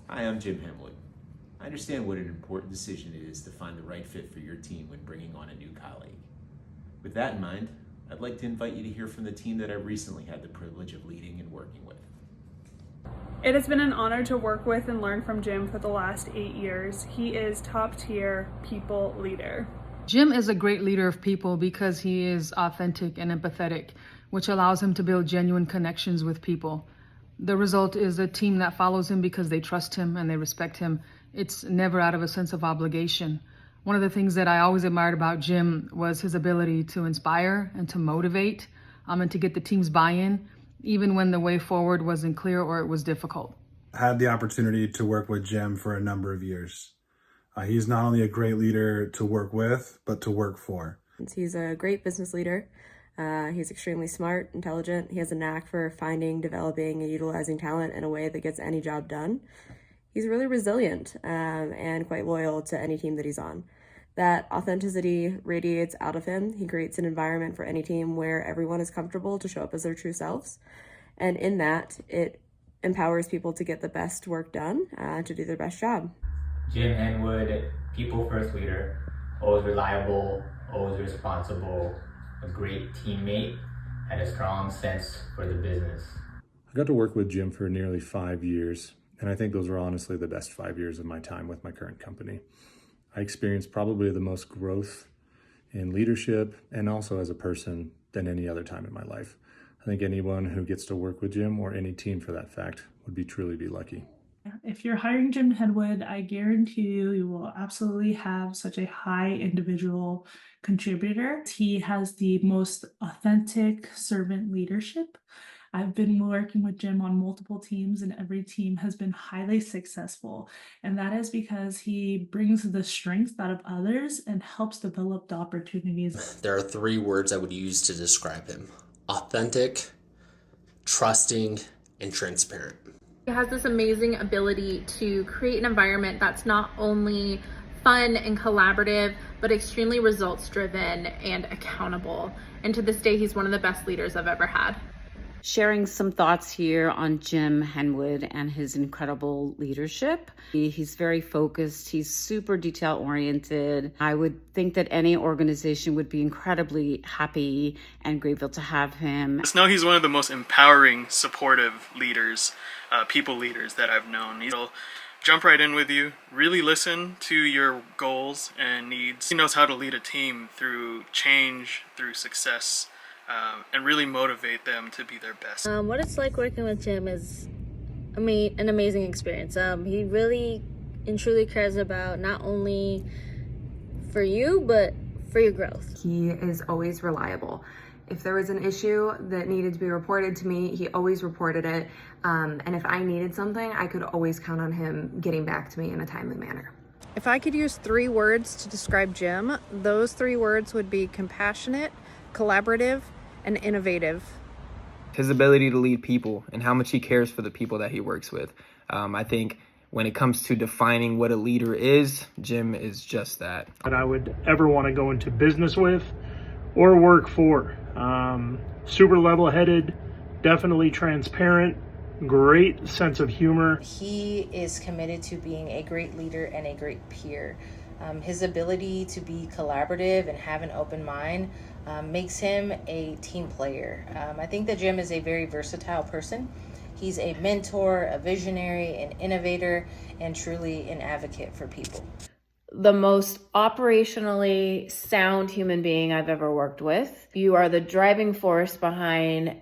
Hi, I'm Jim Henwood. I understand what an important decision it is to find the right fit for your team when bringing on a new colleague. With that in mind, I'd like to invite you to hear from the team that I recently had the privilege of leading and working with. It has been an honor to work with and learn from Jim for the last 8 years. He is top tier people leader. Jim is a great leader of people because he is authentic and empathetic, which allows him to build genuine connections with people. The result is a team that follows him because they trust him and they respect him. It's never out of a sense of obligation. One of the things that I always admired about Jim was his ability to inspire and to motivate, and to get the team's buy-in, even when the way forward wasn't clear or it was difficult. I had the opportunity to work with Jim for a number of years. He's not only a great leader to work with, but to work for. He's a great business leader. He's extremely smart, intelligent. He has a knack for finding, developing, and utilizing talent in a way that gets any job done. He's really resilient and quite loyal to any team that he's on. That authenticity radiates out of him. He creates an environment for any team where everyone is comfortable to show up as their true selves. And in that, it empowers people to get the best work done, to do their best job. Jim Henwood, people first leader, always reliable, always responsible, a great teammate, had a strong sense for the business. I got to work with Jim for nearly 5 years, and I think those were honestly the best 5 years of my time with my current company. I experienced probably the most growth in leadership and also as a person than any other time in my life. I think anyone who gets to work with Jim, or any team for that fact, would truly be lucky. If you're hiring Jim Henwood, I guarantee you will absolutely have such a high individual contributor. He has the most authentic servant leadership. I've been working with Jim on multiple teams, and every team has been highly successful. And that is because he brings the strength out of others and helps develop the opportunities. There are 3 words I would use to describe him: authentic, trusting, and transparent. He has this amazing ability to create an environment that's not only fun and collaborative, but extremely results driven and accountable. And to this day, he's one of the best leaders I've ever had. Sharing some thoughts here on Jim Henwood and his incredible leadership. He's very focused. He's super detail oriented. I would think that any organization would be incredibly happy and grateful to have him. Just know he's one of the most empowering, supportive leaders, people leaders that I've known. He'll jump right in with you, really listen to your goals and needs. He knows how to lead a team through change, through success, and really motivate them to be their best. What it's like working with Jim is an amazing experience. He really and truly cares about not only for you, but for your growth. He is always reliable. If there was an issue that needed to be reported to me, he always reported it. And if I needed something, I could always count on him getting back to me in a timely manner. If I could use 3 words to describe Jim, those 3 words would be compassionate, collaborative, and innovative. His ability to lead people and how much he cares for the people that he works with. I think when it comes to defining what a leader is, Jim is just that. That I would ever want to go into business with or work for. Super level-headed, definitely transparent, great sense of humor. He is committed to being a great leader and a great peer. His ability to be collaborative and have an open mind makes him a team player. I think that Jim is a very versatile person. He's a mentor, a visionary, an innovator, and truly an advocate for people. The most operationally sound human being I've ever worked with. You are the driving force behind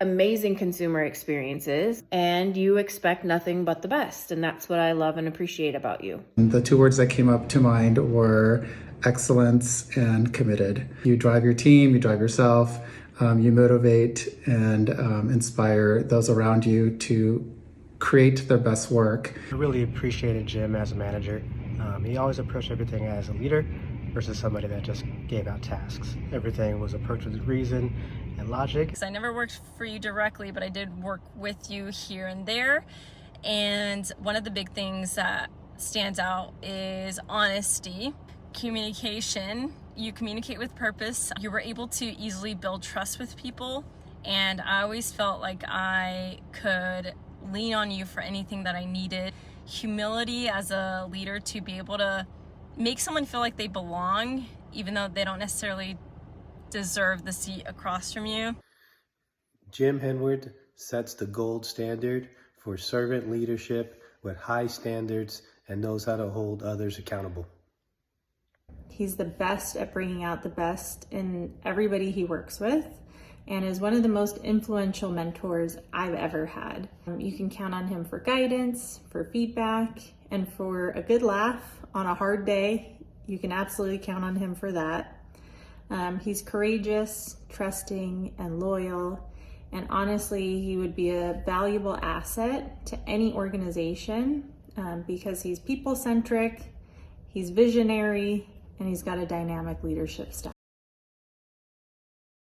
amazing consumer experiences, and you expect nothing but the best. And that's what I love and appreciate about you. The 2 words that came up to mind were excellence and committed. You drive your team, you drive yourself, you motivate and inspire those around you to create their best work. I really appreciated Jim as a manager. He always approached everything as a leader versus somebody that just gave out tasks. Everything was approached with reason and logic. I never worked for you directly, but I did work with you here and there. And one of the big things that stands out is honesty, communication. You communicate with purpose. You were able to easily build trust with people. And I always felt like I could lean on you for anything that I needed. Humility as a leader to be able to make someone feel like they belong, even though they don't necessarily deserve the seat across from you. Jim Henwood sets the gold standard for servant leadership with high standards and knows how to hold others accountable. He's the best at bringing out the best in everybody he works with and is one of the most influential mentors I've ever had. You can count on him for guidance, for feedback, and for a good laugh on a hard day. You can absolutely count on him for that. He's courageous, trusting, and loyal. And honestly, he would be a valuable asset to any organization because he's people-centric, he's visionary, and he's got a dynamic leadership style.